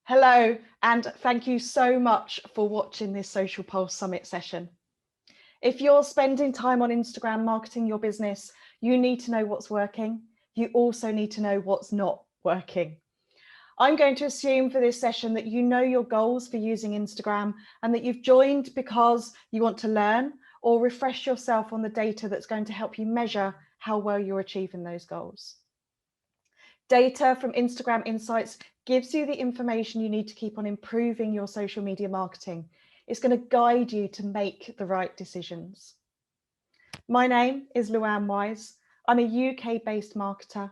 Hello, and thank you so much for watching this Social Pulse Summit session. If you're spending time on Instagram marketing your business, you need to know what's working. You also need to know what's not working. I'm going to assume for this session that you know your goals for using Instagram and that you've joined because you want to learn or refresh yourself on the data that's going to help you measure how well you're achieving those goals. Data from Instagram Insights gives you the information you need to keep on improving your social media marketing. It's going to guide you to make the right decisions. My name is Luann Wise. I'm a UK-based marketer.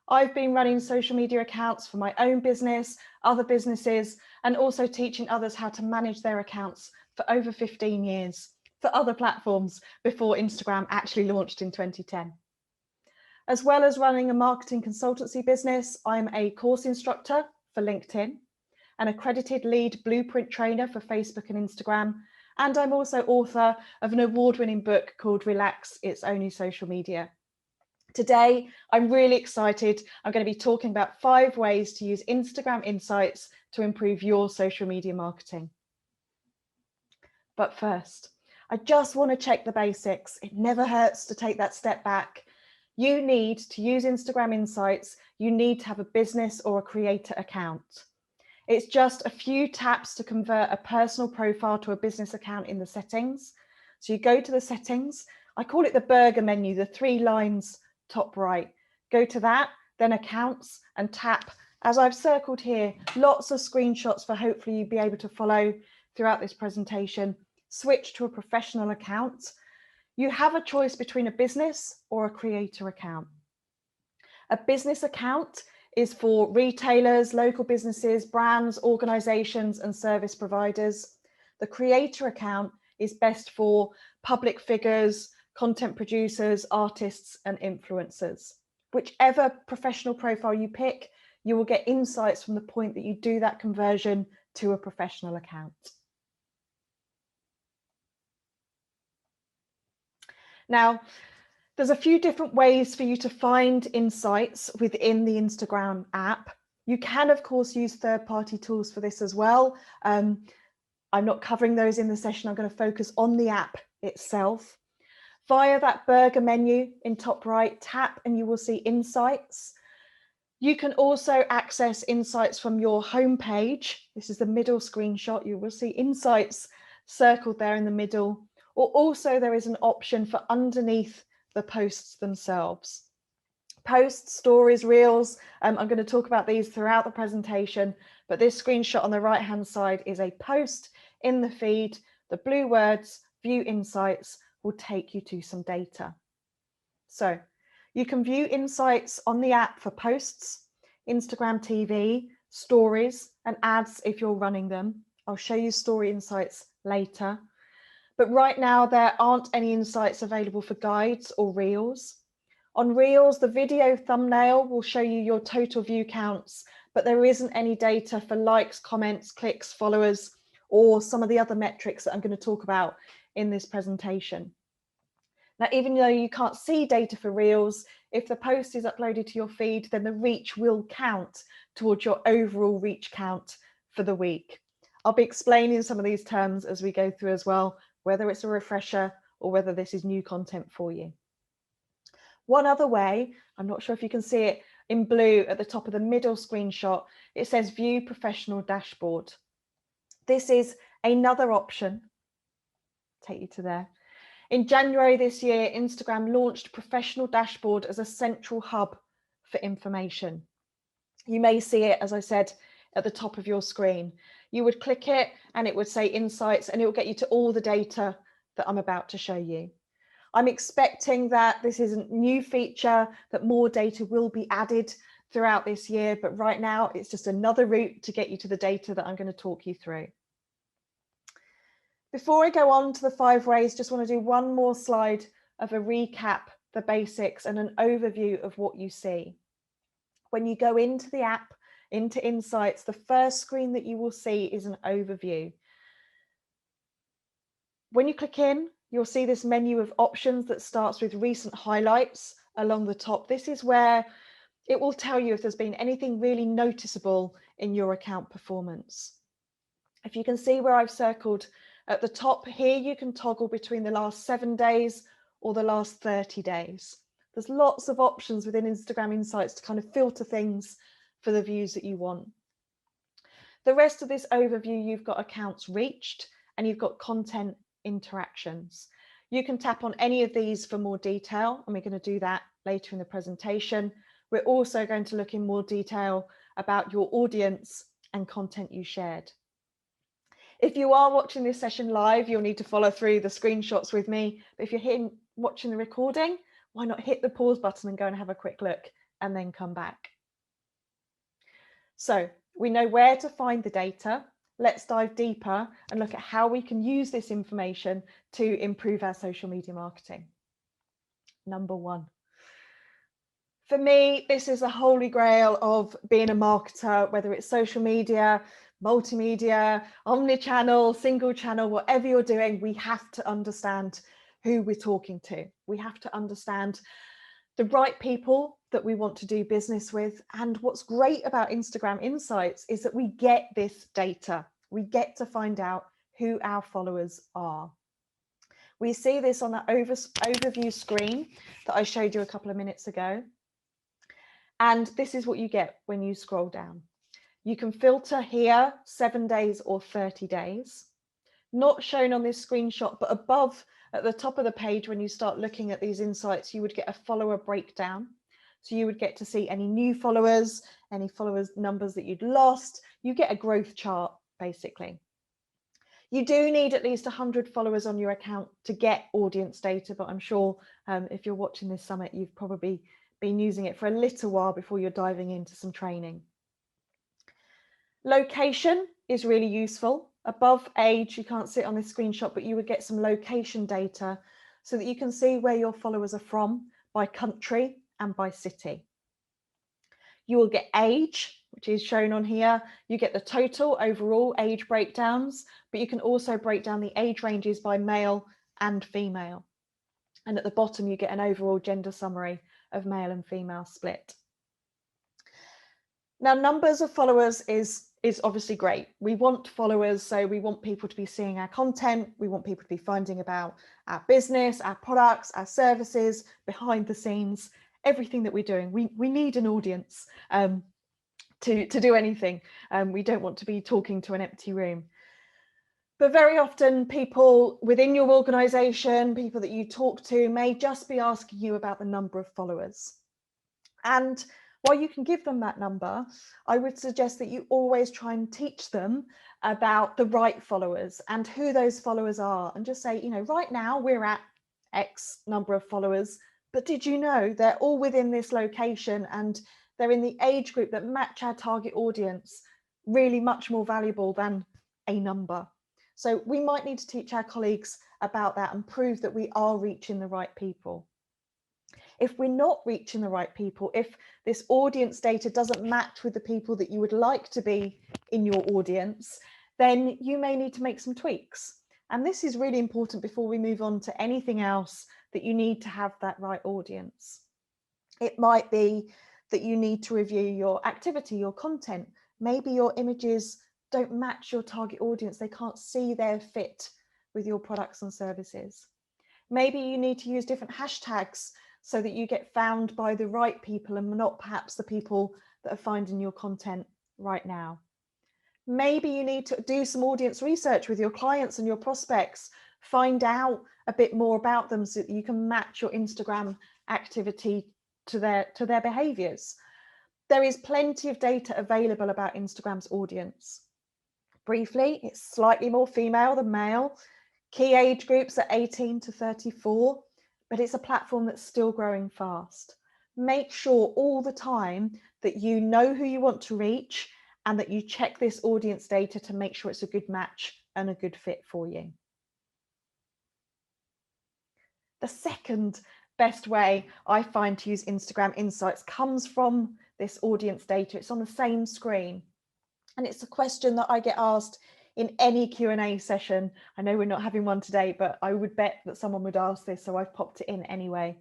I've been running social media accounts for my own business, other businesses, and also teaching others how to manage their accounts for over 15 years for other platforms before Instagram actually launched in 2010. As well as running a marketing consultancy business, I'm a course instructor for LinkedIn, an accredited lead blueprint trainer for Facebook and Instagram, and I'm also author of an award-winning book called Relax, It's Only Social Media. Today, I'm really excited. I'm going to be talking about 5 ways to use Instagram Insights to improve your social media marketing. But first, I just want to check the basics. It never hurts to take that step back. You need to use Instagram Insights. You need to have a business or a creator account. It's just a few taps to convert a personal profile to a business account in the settings. So you go to the settings. I call it the burger menu, the 3 lines top right. Go to that, then accounts, and tap, as I've circled here, lots of screenshots for hopefully you'll be able to follow throughout this presentation. Switch to a professional account. You have a choice between a business or a creator account. A business account is for retailers, local businesses, brands, organizations, and service providers. The creator account is best for public figures, content producers, artists, and influencers. Whichever professional profile you pick, you will get insights from the point that you do that conversion to a professional account. Now, there's a few different ways for you to find insights within the Instagram app. You can, of course, use third-party tools for this as well. I'm not covering those in the session. I'm going to focus on the app itself. Via that burger menu in top right, tap and you will see insights. You can also access insights from your home page. This is the middle screenshot. You will see insights circled there in the middle. Or also there is an option for underneath the posts themselves. Posts, stories, reels. I'm going to talk about these throughout the presentation, but this screenshot on the right-hand side is a post in the feed. The blue words, view insights, will take you to some data. So you can view insights on the app for posts, Instagram TV, stories, and ads if you're running them. I'll show you story insights later. But right now, there aren't any insights available for guides or reels. On reels, the video thumbnail will show you your total view counts, but there isn't any data for likes, comments, clicks, followers, or some of the other metrics that I'm going to talk about in this presentation. Now, even though you can't see data for reels, if the post is uploaded to your feed, then the reach will count towards your overall reach count for the week. I'll be explaining some of these terms as we go through as well, whether it's a refresher or whether this is new content for you. One other way, I'm not sure if you can see it in blue at the top of the middle screenshot, it says view professional dashboard. This is another option. Take you to there. In January this year, Instagram launched Professional Dashboard as a central hub for information. You may see it, as I said, at the top of your screen. You would click it and it would say insights and it will get you to all the data that I'm about to show you. I'm expecting that this is a new feature, that more data will be added throughout this year, but right now it's just another route to get you to the data that I'm going to talk you through. Before I go on to the 5 ways, just want to do one more slide of a recap, the basics and an overview of what you see. When you go into the app, into Insights, the first screen that you will see is an overview. When you click in, you'll see this menu of options that starts with recent highlights along the top. This is where It will tell you if there's been anything really noticeable in your account performance. If you can see where I've circled at the top here, you can toggle between the last 7 days or the last 30 days. There's lots of options within Instagram Insights to kind of filter things for the views that you want. The rest of this overview, you've got accounts reached and you've got content interactions. You can tap on any of these for more detail, and we're going to do that later in the presentation. We're also going to look in more detail about your audience and content you shared. If you are watching this session live, you'll need to follow through the screenshots with me. But if you're watching the recording, why not hit the pause button and go and have a quick look and then come back. So we know where to find the data. Let's dive deeper and look at how we can use this information to improve our social media marketing. Number one. For me, this is a holy grail of being a marketer, whether it's social media, multimedia, omnichannel, single channel, whatever you're doing, we have to understand who we're talking to. We have to understand the right people that we want to do business with. And what's great about Instagram Insights is that we get this data. We get to find out who our followers are. We see this on that overview screen that I showed you a couple of minutes ago. And this is what you get when you scroll down. You can filter here 7 days or 30 days. Not shown on this screenshot, but above at the top of the page, when you start looking at these insights, you would get a follower breakdown. So you would get to see any new followers, any followers numbers that you'd lost. You get a growth chart, basically. You do need at least 100 followers on your account to get audience data, but I'm sure if you're watching this summit, you've probably been using it for a little while before you're diving into some training. Location is really useful. Above age, you can't see it on this screenshot, but you would get some location data so that you can see where your followers are from by country and by city. You will get age, which is shown on here. You get the total overall age breakdowns, but you can also break down the age ranges by male and female. And at the bottom, you get an overall gender summary of male and female split. Now, numbers of followers is obviously great. We want followers, so we want people to be seeing our content. We want people to be finding about our business, our products, our services, behind the scenes, everything that we're doing. We need an audience to do anything. We don't want to be talking to an empty room. But very often people within your organization, people that you talk to, may just be asking you about the number of followers. And while you can give them that number, I would suggest that you always try and teach them about the right followers and who those followers are, and just say, you know, right now we're at X number of followers, but did you know they're all within this location and they're in the age group that match our target audience, really much more valuable than a number. So we might need to teach our colleagues about that and prove that we are reaching the right people. If we're not reaching the right people, if this audience data doesn't match with the people that you would like to be in your audience, then you may need to make some tweaks. And this is really important before we move on to anything else, that you need to have that right audience. It might be that you need to review your activity, your content. Maybe your images don't match your target audience. They can't see their fit with your products and services. Maybe you need to use different hashtags so that you get found by the right people and not perhaps the people that are finding your content right now. Maybe you need to do some audience research with your clients and your prospects, find out a bit more about them so that you can match your Instagram activity to their behaviors. There is plenty of data available about Instagram's audience. Briefly, it's slightly more female than male. Key age groups are 18 to 34. But it's a platform that's still growing fast. Make sure all the time that you know who you want to reach and that you check this audience data to make sure it's a good match and a good fit for you. The second best way I find to use Instagram Insights comes from this audience data. It's on the same screen. And it's a question that I get asked in any Q&A session. I know we're not having one today, but I would bet that someone would ask this, so I've popped it in anyway.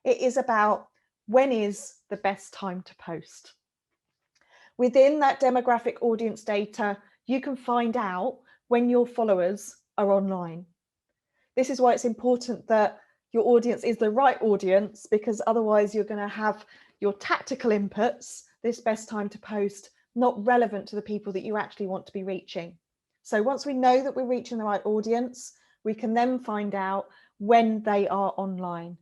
It is about when is the best time to post? Within that demographic audience data, you can find out when your followers are online. This is why it's important that your audience is the right audience, because otherwise you're going to have your tactical inputs, this best time to post, not relevant to the people that you actually want to be reaching. So once we know that we're reaching the right audience, we can then find out when they are online.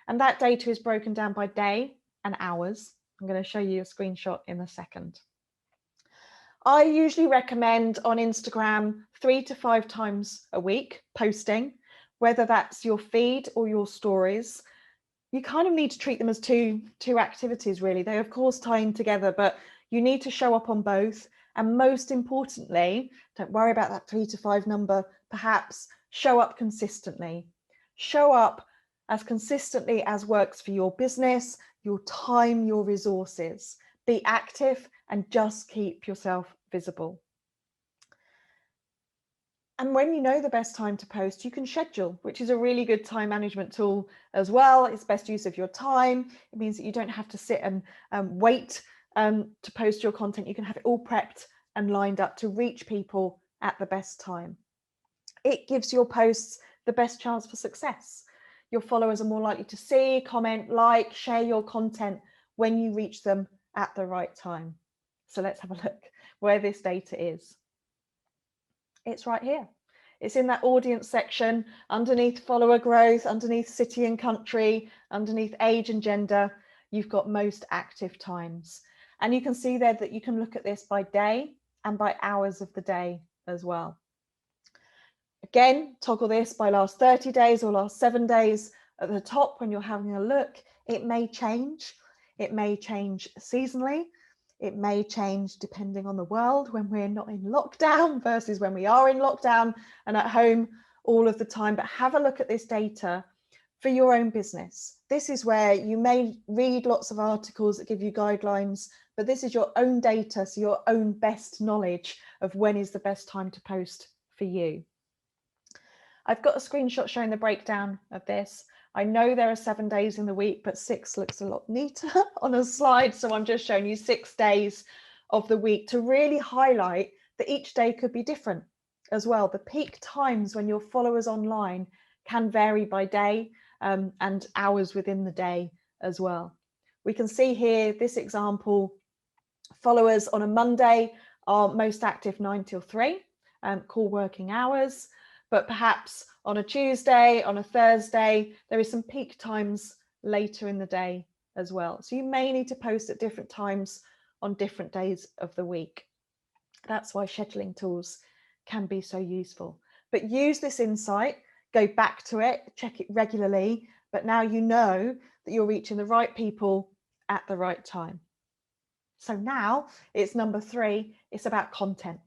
And that data is broken down by day and hours. I'm going to show you a screenshot in a second. I usually recommend on Instagram 3 to 5 times a week posting, whether that's your feed or your stories. You kind of need to treat them as two activities, really. They of course tie in together, but you need to show up on both. And most importantly, don't worry about that 3 to 5 number, perhaps show up consistently. Show up as consistently as works for your business, your time, your resources. Be active and just keep yourself visible. And when you know the best time to post, you can schedule, which is a really good time management tool as well. It's best use of your time. It means that you don't have to sit and wait to post your content. You can have it all prepped and lined up to reach people at the best time. It gives your posts the best chance for success. Your followers are more likely to see, comment, like, share your content when you reach them at the right time. So let's have a look where this data is. It's right here. It's in that audience section, underneath follower growth, underneath city and country, underneath age and gender. You've got most active times. And you can see there that you can look at this by day and by hours of the day as well. Again, toggle this by last 30 days or last 7 days. At the top, when you're having a look, it may change. It may change seasonally. It may change depending on the world, when we're not in lockdown versus when we are in lockdown and at home all of the time. But have a look at this data for your own business. This is where you may read lots of articles that give you guidelines, but this is your own data, so your own best knowledge of when is the best time to post for you. I've got a screenshot showing the breakdown of this. I know there are 7 days in the week, but 6 looks a lot neater on a slide. So I'm just showing you 6 days of the week to really highlight that each day could be different as well. The peak times when your followers online can vary by day and hours within the day as well. We can see here this example, followers on a Monday are most active 9 till 3, core working hours. But perhaps on a Tuesday, on a Thursday, there is some peak times later in the day as well. So you may need to post at different times on different days of the week. That's why scheduling tools can be so useful. But use this insight, go back to it, check it regularly, but now you know that you're reaching the right people at the right time. So now it's number 3, it's about content.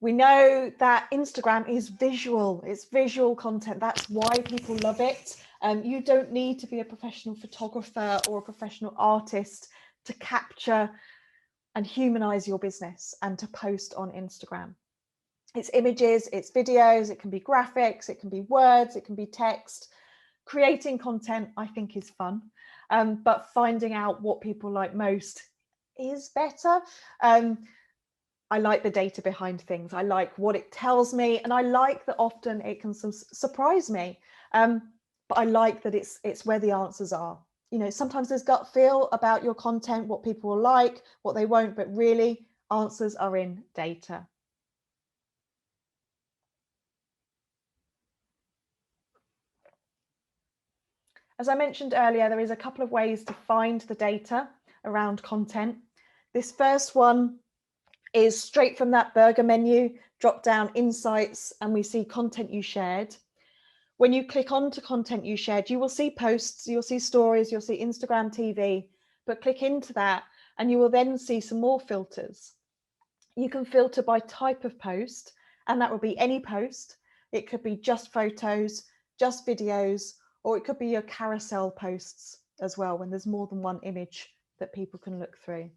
We know that Instagram is visual, it's visual content. That's why people love it. You don't need to be a professional photographer or a professional artist to capture and humanize your business and to post on Instagram. It's images, it's videos, it can be graphics, it can be words, it can be text. Creating content, I think, is fun, but finding out what people like most is better. I like the data behind things. I like what it tells me, and I like that often it can surprise me. But I like that it's where the answers are. You know, sometimes there's gut feel about your content, what people will like, what they won't, but really answers are in data. As I mentioned earlier, there is a couple of ways to find the data around content. This first one is straight from that burger menu, drop down insights, and we see content you shared. When you click onto content you shared, you will see posts, you'll see stories, you'll see Instagram TV, but click into that and you will then see some more filters. You can filter by type of post, and that will be any post. It could be just photos, just videos, or it could be your carousel posts as well, when there's more than one image that people can look through.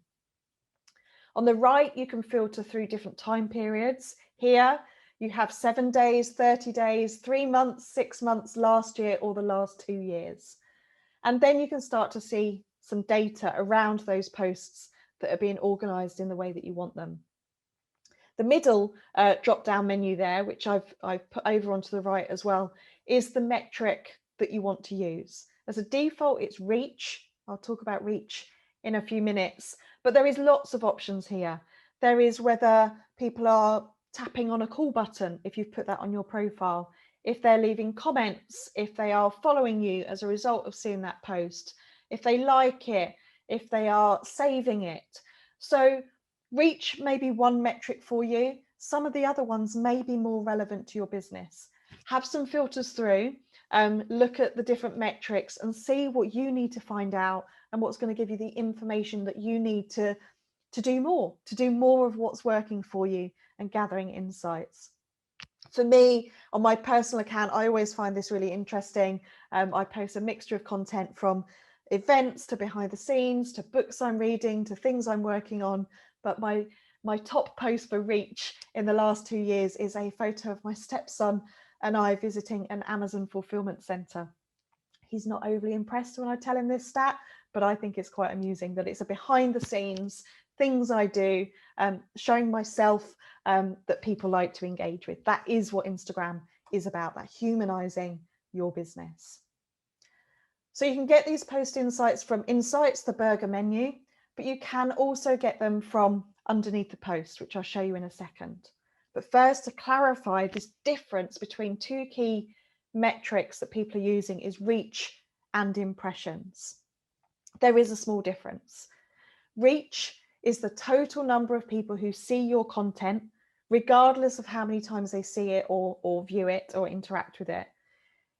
On the right, you can filter through different time periods. Here, you have 7 days, 30 days, 3 months, 6 months, last year, or the last 2 years. And then you can start to see some data around those posts that are being organized in the way that you want them. The middle drop down menu there, which I've put over onto the right as well, is the metric that you want to use. As a default, it's reach. I'll talk about reach in a few minutes, but there is lots of options here. There is whether people are tapping on a call button, if you've put that on your profile, if they're leaving comments, if they are following you as a result of seeing that post, if they like it, if they are saving it. So reach may be one metric for you. Some of the other ones may be more relevant to your business. Have some filters through, look at the different metrics and see what you need to find out and what's going to give you the information that you need to do more of what's working for you and gathering insights. For me, on my personal account, I always find this really interesting. I post a mixture of content from events to behind the scenes, to books I'm reading, to things I'm working on. But my top post for reach in the last 2 years is a photo of my stepson and I visiting an Amazon fulfillment center. He's not overly impressed when I tell him this stat, but I think it's quite amusing that it's a behind the scenes things I do, showing myself that people like to engage with. That is what Instagram is about, that humanizing your business. So you can get these post insights from Insights, the burger menu, but you can also get them from underneath the post, which I'll show you in a second. But first, to clarify this difference between two key metrics that people are using is reach and impressions. There is a small difference. Reach is the total number of people who see your content, regardless of how many times they see it or view it or interact with it.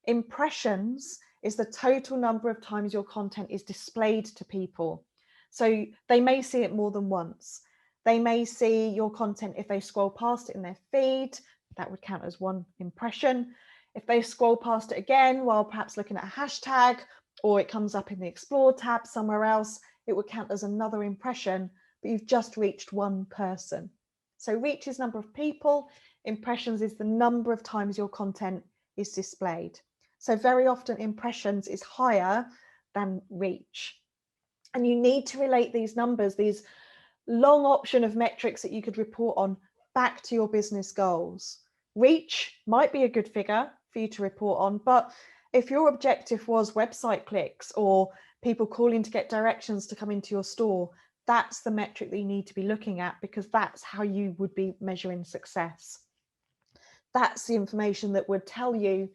Impressions is the total number of times your content is displayed to people. So they may see it more than once. They may see your content if they scroll past it in their feed. That would count as one impression. If they scroll past it again while perhaps looking at a hashtag, or it comes up in the Explore tab somewhere else, it would count as another impression, but you've just reached one person. So reach is number of people, impressions is the number of times your content is displayed. So very often impressions is higher than reach. And you need to relate these numbers, these long option of metrics that you could report on, back to your business goals. Reach might be a good figure for you to report on, but if your objective was website clicks or people calling to get directions to come into your store, that's the metric that you need to be looking at, because that's how you would be measuring success. That's the information that would tell you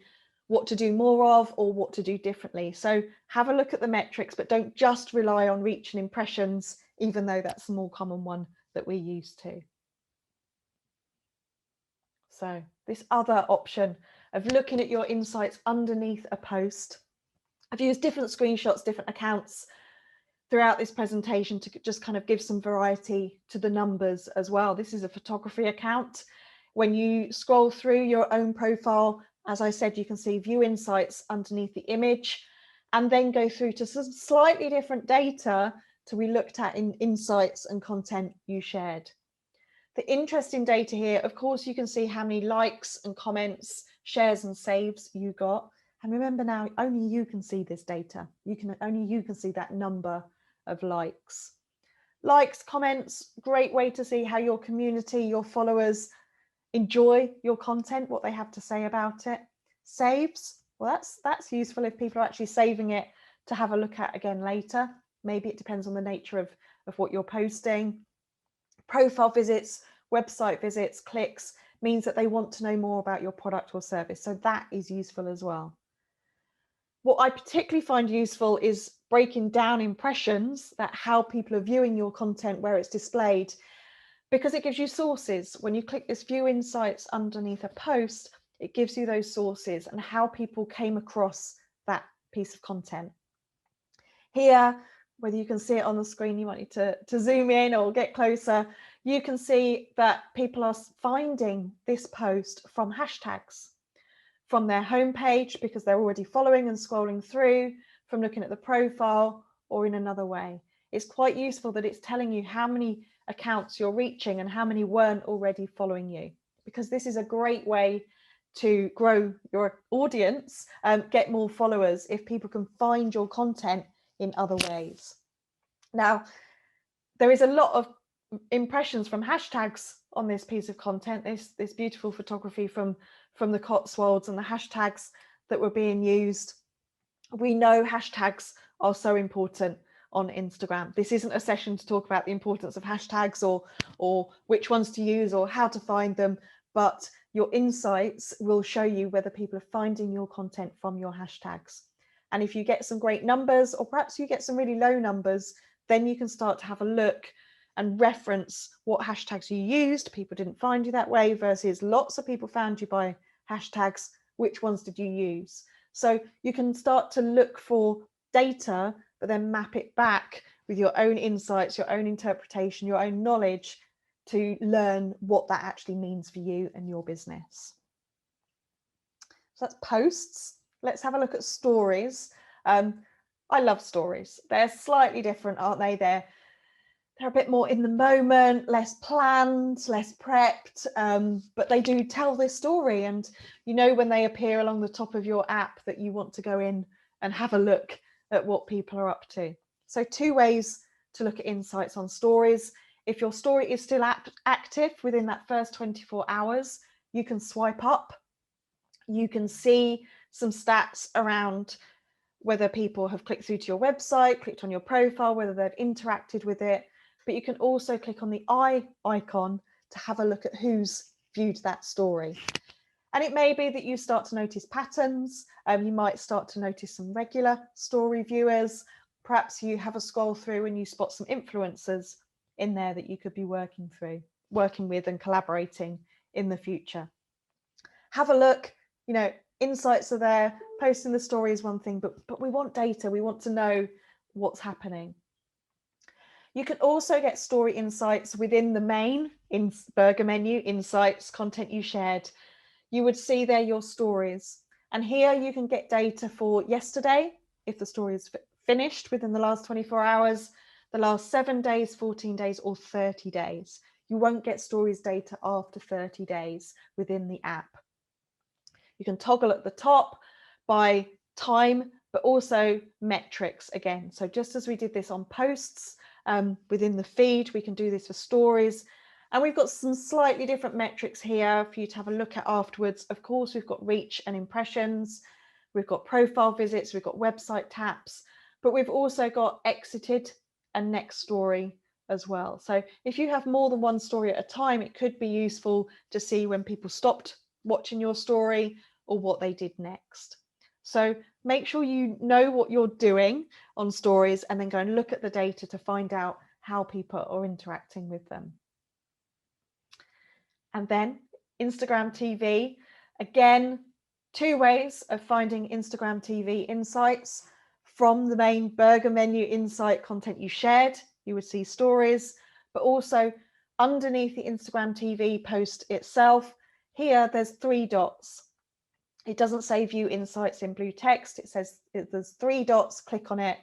what to do more of or what to do differently. So have a look at the metrics, but don't just rely on reach and impressions, even though that's the more common one that we're used to. So this other option of looking at your insights underneath a post, I've used different screenshots, different accounts throughout this presentation to just kind of give some variety to the numbers as well. This is a photography account. When you scroll through your own profile, as I said, you can see view insights underneath the image, and then go through to some slightly different data to we looked at in insights and content you shared. The interesting data here, of course, you can see how many likes and comments, shares and saves you got. And remember now, only you can see this data. Only you can see that number of likes. Likes, comments, great way to see how your community, your followers enjoy your content, what they have to say about it. Saves, well, that's useful if people are actually saving it to have a look at again later. Maybe it depends on the nature of what you're posting. Profile visits, website visits, clicks means that they want to know more about your product or service. So that is useful as well. What I particularly find useful is breaking down impressions, that how people are viewing your content, where it's displayed, because it gives you sources. When you click this view insights underneath a post, it gives you those sources and how people came across that piece of content. Here, whether you can see it on the screen, you might need to zoom in or get closer. You can see that people are finding this post from hashtags, from their homepage because they're already following and scrolling through, from looking at the profile, or in another way. It's quite useful that it's telling you how many accounts you're reaching and how many weren't already following you, because this is a great way to grow your audience, get more followers, if people can find your content in other ways. Now, there is a lot of impressions from hashtags on this piece of content, this beautiful photography from the Cotswolds and the hashtags that were being used. We know hashtags are so important on Instagram. This isn't a session to talk about the importance of hashtags or which ones to use or how to find them, but your insights will show you whether people are finding your content from your hashtags. And if you get some great numbers, or perhaps you get some really low numbers, then you can start to have a look and reference what hashtags you used. People didn't find you that way versus lots of people found you by hashtags. Which ones did you use? So you can start to look for data, but then map it back with your own insights, your own interpretation, your own knowledge to learn what that actually means for you and your business. So that's posts. Let's have a look at stories. I love stories. They're slightly different, aren't they? They're a bit more in the moment, less planned, less prepped, but they do tell this story. And you know when they appear along the top of your app that you want to go in and have a look at what people are up to. So 2 ways to look at insights on stories. If your story is still active within that first 24 hours, you can swipe up. You can see some stats around whether people have clicked through to your website, clicked on your profile, whether they've interacted with it. But you can also click on the eye icon to have a look at who's viewed that story. And it may be that you start to notice patterns. You might start to notice some regular story viewers. Perhaps you have a scroll through and you spot some influencers in there that you could be working with and collaborating in the future. Have a look, insights are there. Posting the story is one thing, but we want data. We want to know what's happening. You can also get story insights within the main burger menu, insights, content you shared. You would see there your stories. And here you can get data for yesterday, if the story is finished within the last 24 hours, the last 7 days, 14 days, or 30 days. You won't get stories data after 30 days within the app. You can toggle at the top by time, but also metrics again. So just as we did this on posts, within the feed, we can do this for stories. And we've got some slightly different metrics here for you to have a look at afterwards. Of course, we've got reach and impressions. We've got profile visits. We've got website taps, but we've also got exited and next story as well. So if you have more than one story at a time, it could be useful to see when people stopped watching your story or what they did next. So make sure you know what you're doing on stories and then go and look at the data to find out how people are interacting with them. And then Instagram TV, again, 2 ways of finding Instagram TV insights. From the main burger menu insight content you shared, you would see stories, but also underneath the Instagram TV post itself, here there's 3 dots. It doesn't say view insights in blue text. It says there's 3 dots, click on it,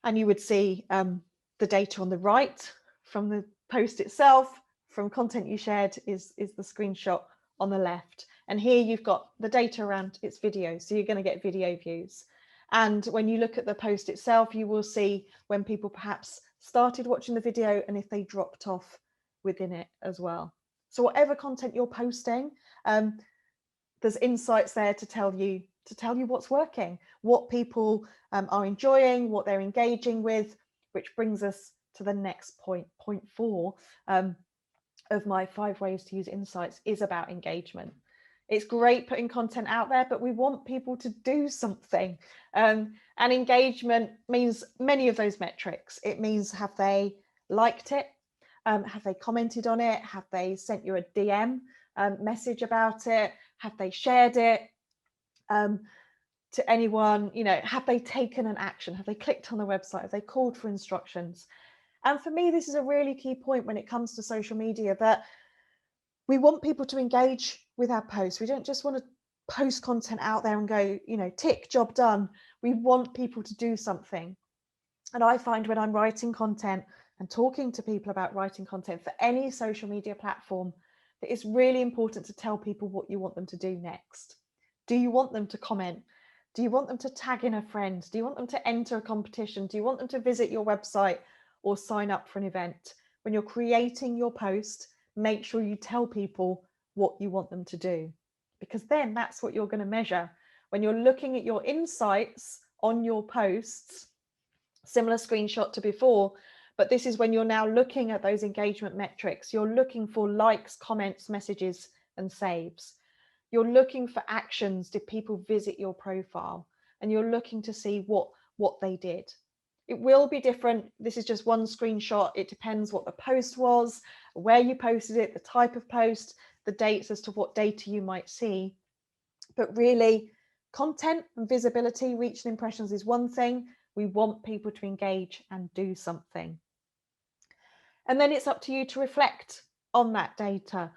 and you would see the data on the right from the post itself. From content you shared is the screenshot on the left. And here you've got the data around its video. So you're going to get video views. And when you look at the post itself, you will see when people perhaps started watching the video and if they dropped off within it as well. So whatever content you're posting, there's insights there to tell you what's working, what people are enjoying, what they're engaging with, which brings us to the next point. Point 4 of my 5 ways to use insights is about engagement. It's great putting content out there, but we want people to do something. And engagement means many of those metrics. It means, have they liked it? Have they commented on it? Have they sent you a DM message about it? Have they shared it to anyone? Have they taken an action? Have they clicked on the website? Have they called for instructions? And for me, this is a really key point when it comes to social media, that we want people to engage with our posts. We don't just want to post content out there and go, tick, job done. We want people to do something. And I find when I'm writing content and talking to people about writing content for any social media platform, that it's really important to tell people what you want them to do next. Do you want them to comment? Do you want them to tag in a friend? Do you want them to enter a competition? Do you want them to visit your website or sign up for an event? When you're creating your post, make sure you tell people what you want them to do, because then that's what you're going to measure. When you're looking at your insights on your posts, similar screenshot to before, but this is when you're now looking at those engagement metrics. You're looking for likes, comments, messages, and saves. You're looking for actions. Did people visit your profile? And you're looking to see what they did. It will be different. This is just one screenshot. It depends what the post was, where you posted it, the type of post, the dates as to what data you might see. But really, content and visibility, reach and impressions is one thing. We want people to engage and do something. And then it's up to you to reflect on that data.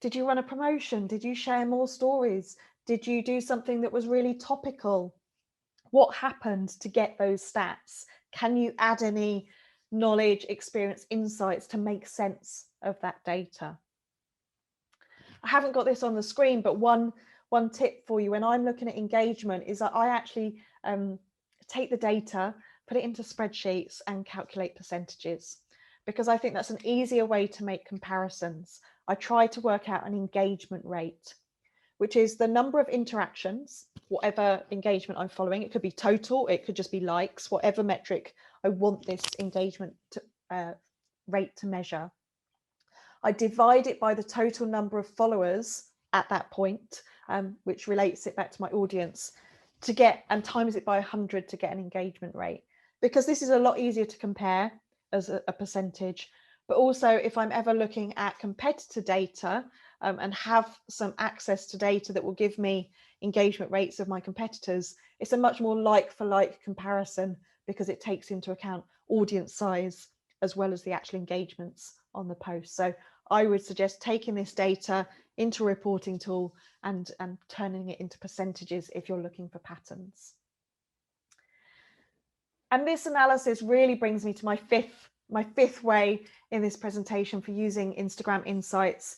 Did you run a promotion? Did you share more stories? Did you do something that was really topical? What happened to get those stats? Can you add any knowledge, experience, insights to make sense of that data? I haven't got this on the screen, but one tip for you when I'm looking at engagement is that I actually take the data, put it into spreadsheets and calculate percentages, because I think that's an easier way to make comparisons. I try to work out an engagement rate, which is the number of interactions, whatever engagement I'm following. It could be total, it could just be likes, whatever metric I want this engagement rate to measure. I divide it by the total number of followers at that point, which relates it back to my audience, to get, and times it by 100 to get an engagement rate, because this is a lot easier to compare as a percentage. But also, if I'm ever looking at competitor data and have some access to data that will give me engagement rates of my competitors, it's a much more like for like comparison, because it takes into account audience size as well as the actual engagements on the post. So I would suggest taking this data into a reporting tool and turning it into percentages if you're looking for patterns. And this analysis really brings me to my fifth way in this presentation for using Instagram Insights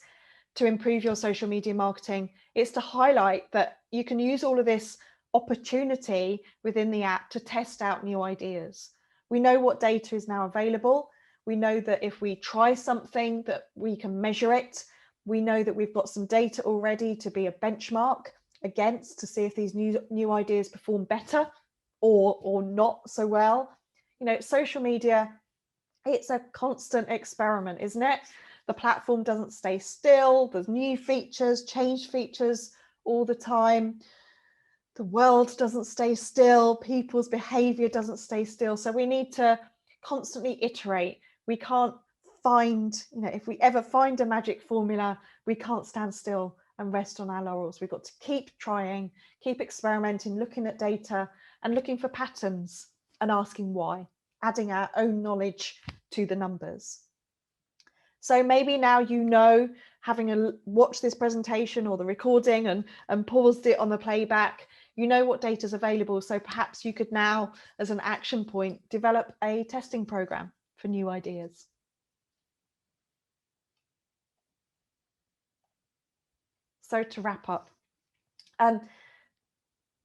to improve your social media marketing. It's to highlight that you can use all of this opportunity within the app to test out new ideas. We know what data is now available. We know that if we try something that we can measure it. We know that we've got some data already to be a benchmark against to see if these new ideas perform better or not so well. You know, social media, it's a constant experiment, isn't it? The platform doesn't stay still. There's new features, changed features all the time. The world doesn't stay still. People's behavior doesn't stay still. So we need to constantly iterate. We can't find, you know, if we ever find a magic formula, we can't stand still and rest on our laurels. We've got to keep trying, keep experimenting, looking at data and looking for patterns and asking why, adding our own knowledge to the numbers. So maybe now, you know, having watched this presentation or the recording and paused it on the playback, you know what data is available. So perhaps you could now, as an action point, develop a testing program for new ideas. So to wrap up,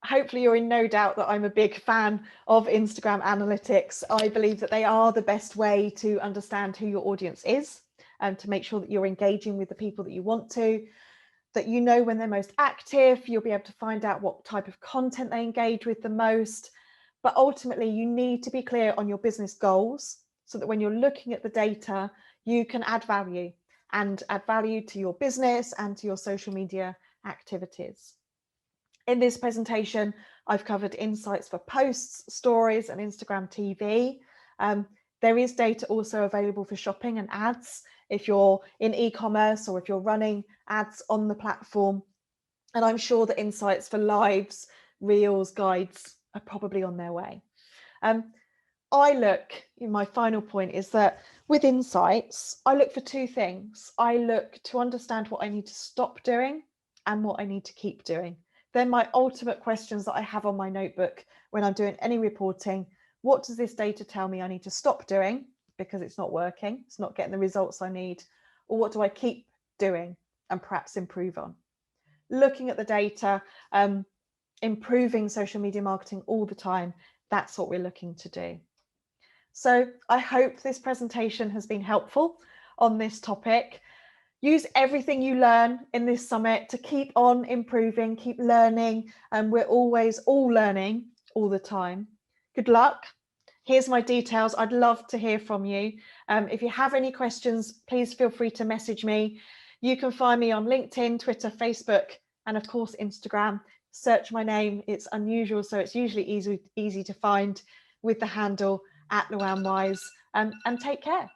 hopefully you're in no doubt that I'm a big fan of Instagram analytics. I believe that they are the best way to understand who your audience is and to make sure that you're engaging with the people that you want to, that you know when they're most active. You'll be able to find out what type of content they engage with the most. But ultimately, you need to be clear on your business goals so that when you're looking at the data, you can add value to your business and to your social media activities. In this presentation, I've covered insights for posts, stories, and Instagram TV. There is data also available for shopping and ads if you're in e-commerce or if you're running ads on the platform. And I'm sure that insights for lives, reels, guides are probably on their way. My final point is that with insights, I look for two things. I look to understand what I need to stop doing and what I need to keep doing. They're my ultimate questions that I have on my notebook when I'm doing any reporting. What does this data tell me I need to stop doing because it's not working, it's not getting the results I need? Or what do I keep doing and perhaps improve on. Looking at the data, improving social media marketing all the time, that's what we're looking to do. So I hope this presentation has been helpful on this topic. Use everything you learn in this summit to keep on improving, keep learning, and we're always all learning all the time. Good luck. Here's my details. I'd love to hear from you. If you have any questions, please feel free to message me. You can find me on LinkedIn, Twitter, Facebook, and of course, Instagram. Search my name. It's unusual, so it's usually easy to find with the handle @LuanneWise. And take care.